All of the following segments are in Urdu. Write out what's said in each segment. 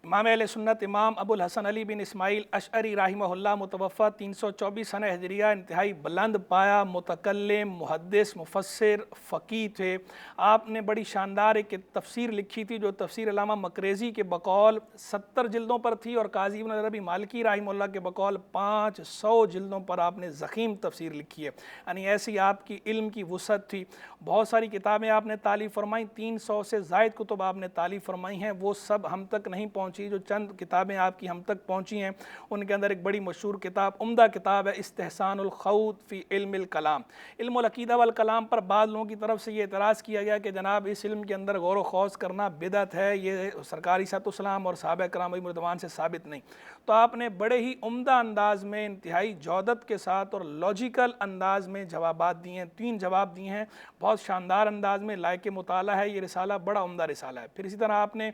امام اہل سنت امام ابو الحسن علی بن اسماعیل اشعری رحمہ متوفی 324 سنہ ہجریہ، انتہائی بلند پایا متکلم، محدث، مفسر، فقیہ تھے۔ آپ نے بڑی شاندار ایک تفسیر لکھی تھی جو تفسیر علامہ مقریزی کے بقول 70 جلدوں پر تھی، اور قاضی ابن عربی مالکی رحمہ اللہ کے بقول 500 جلدوں پر آپ نے ضخیم تفسیر لکھی ہے۔ یعنی ایسی آپ کی علم کی وسعت تھی۔ بہت ساری کتابیں آپ نے تالیف فرمائیں، 300 سے زائد کتب آپ نے تالیف فرمائی ہیں، وہ سب ہم تک نہیں پہنچی۔ جو چند کتابیں آپ کی ہم تک پہنچی ہیں ان کے اندر ایک بڑی مشہور کتاب، عمدہ کتاب ہے استحسان الخوض فی علم الکلام۔ علم العقیدہ والکلام پر بعض لوگوں کی طرف سے یہ اعتراض کیا گیا کہ جناب اس علم کے اندر غور و خوض کرنا بدعت ہے، یہ سرکار عیسیٰ علیہ السلام اور صحابہ کرام علیہم رضوان سے ثابت نہیں۔ تو آپ نے بڑے ہی عمدہ انداز میں، انتہائی جودت کے ساتھ اور لاجیکل انداز میں جوابات دیے ہیں، 3 جواب دیے ہیں، بہت شاندار انداز میں، لائق مطالعہ ہے یہ رسالہ، بڑا عمدہ رسالہ ہے۔ پھر اسی طرح آپ نے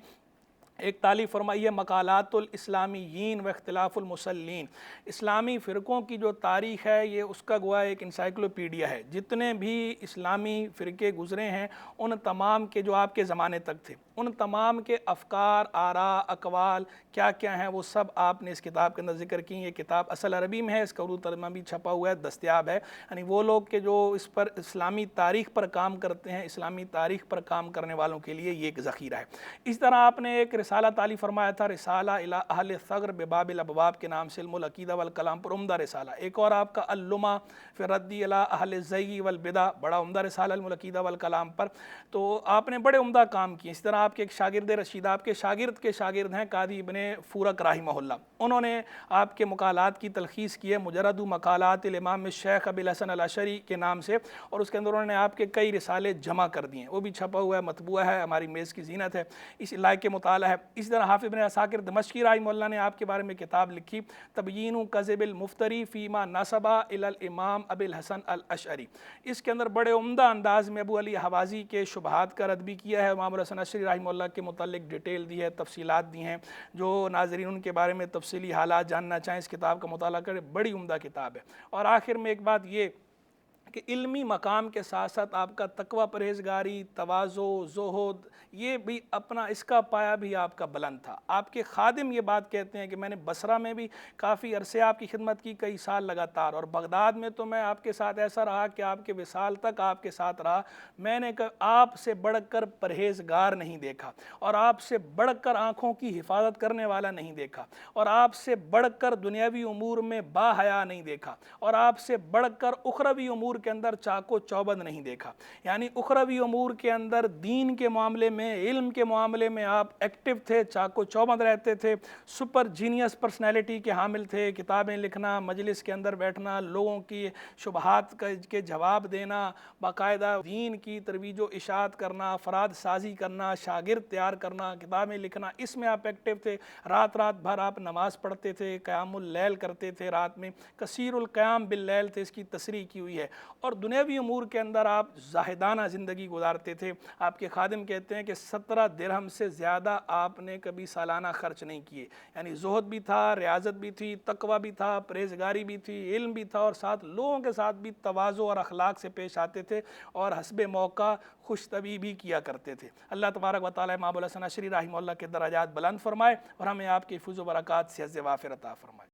ایک تالیف فرمائی ہے مقالات الاسلامیین و اختلاف المسلین۔ اسلامی فرقوں کی جو تاریخ ہے یہ اس کا گویا ایک انسائکلوپیڈیا ہے، جتنے بھی اسلامی فرقے گزرے ہیں ان تمام کے جو آپ کے زمانے تک تھے، ان تمام کے افکار، آراء، اقوال کیا کیا ہیں وہ سب آپ نے اس کتاب کے اندر ذکر کی۔ یہ کتاب اصل عربی میں ہے، اس کا اردو ترجمہ بھی چھپا ہوا ہے، دستیاب ہے۔ یعنی وہ لوگ کہ جو اس پر اسلامی تاریخ پر کام کرتے ہیں، اسلامی تاریخ پر کام کرنے والوں کے لیے یہ ایک ذخیرہ ہے۔ اس طرح آپ نے ایک رسالہ تالیف فرمایا تھا، رسالہ الی اہل الثغر بباب الابواب کے نام سے، علم العقیدہ والکلام پر عمدہ رسالہ۔ ایک اور آپ کا اللمع فی الرد الی اہل الزیغ والبدع، بڑا عمدہ رسالہ علم العقیدہ والکلام پر۔ تو آپ نے بڑے عمدہ کام کیے۔ اس طرح آپ کے ایک شاگرد رشید، آپ کے شاگرد ہیں قاضی ابن فورک رحمہ اللہ، انہوں نے آپ کے مقالات کی تلخیص کی ہے مجرد مقالات الامام الشیخ ابی الحسن الاشعری کے نام سے، اور اس کے اندر انہوں نے آپ کے کئی رسالے جمع کر دیے ہیں، وہ بھی چھپا ہوا ہے، مطبوعہ ہے، ہماری میز کی زینت ہے، اس لائق مطالعہ ہے۔ اسی طرح حافظ ابن عساکر دمشقی رحمہ اللہ نے آپ کے بارے میں کتاب لکھی تبیین کذب المفتری فیما نسب الی الامام ابی الحسن الاشعری۔ اس کے اندر بڑے عمدہ انداز میں ابو علی حوازی کے شبہات کا رد بھی کیا ہے، امام الحسن اشعری رحمہ اللہ کے متعلق ڈیٹیل دی ہے، تفصیلات دی ہیں۔ جو ناظرین ان کے بارے میں تفصیلی حالات جاننا چاہیں اس کتاب کا مطالعہ کریں، بڑی عمدہ کتاب ہے۔ اور آخر میں ایک بات یہ کہ علمی مقام کے ساتھ ساتھ آپ کا تقوی، پرہیزگاری، تواضع، زہد، یہ بھی اپنا اس کا پایہ بھی آپ کا بلند تھا۔ آپ کے خادم یہ بات کہتے ہیں کہ میں نے بصرہ میں بھی کافی عرصے آپ کی خدمت کی، کئی سال لگاتار، اور بغداد میں تو میں آپ کے ساتھ ایسا رہا کہ آپ کے وصال تک آپ کے ساتھ رہا۔ میں نے آپ سے بڑھ کر پرہیزگار نہیں دیکھا، اور آپ سے بڑھ کر آنکھوں کی حفاظت کرنے والا نہیں دیکھا، اور آپ سے بڑھ کر دنیاوی امور میں با حیا نہیں دیکھا، اور آپ سے بڑھ کر اخروی امور کے اندر چاق و چوبند نہیں دیکھا۔ یعنی اخروی امور کے اندر، دین کے معاملے میں، علم کے معاملے میں آپ ایکٹیو تھے، چاق و چوبند رہتے تھے، سپر جینیس پرسنالٹی کے حامل تھے، کتابیں لکھنا، مجلس کے اندر بیٹھنا، لوگوں کی شبہات کے جواب دینا، باقاعدہ دین کی ترویج و اشاعت کرنا، افراد سازی کرنا، شاگرد تیار کرنا، کتابیں لکھنا، اس میں آپ ایکٹیو تھے۔ رات بھر آپ نماز پڑھتے تھے، قیام اللیل کرتے تھے، رات میں کثیر القیام باللیل تھے، اس کی تصریح کی ہوئی ہے۔ اور دنیاوی امور کے اندر آپ زاہدانہ زندگی گزارتے تھے۔ آپ کے خادم کہتے ہیں کہ 17 درہم سے زیادہ آپ نے کبھی سالانہ خرچ نہیں کیے۔ یعنی زہد بھی تھا، ریاضت بھی تھی، تقوی بھی تھا، پرہیزگاری بھی تھی، علم بھی تھا، اور ساتھ لوگوں کے ساتھ بھی تواضع اور اخلاق سے پیش آتے تھے، اور حسب موقع خوش طبع بھی کیا کرتے تھے۔ اللہ تبارک و تعالی امام ابو الحسن اشعری رحمہ اللہ کے درجات بلند فرمائے، اور ہمیں آپ کے فضل و برکات سے عز وافر عطا فرمائے۔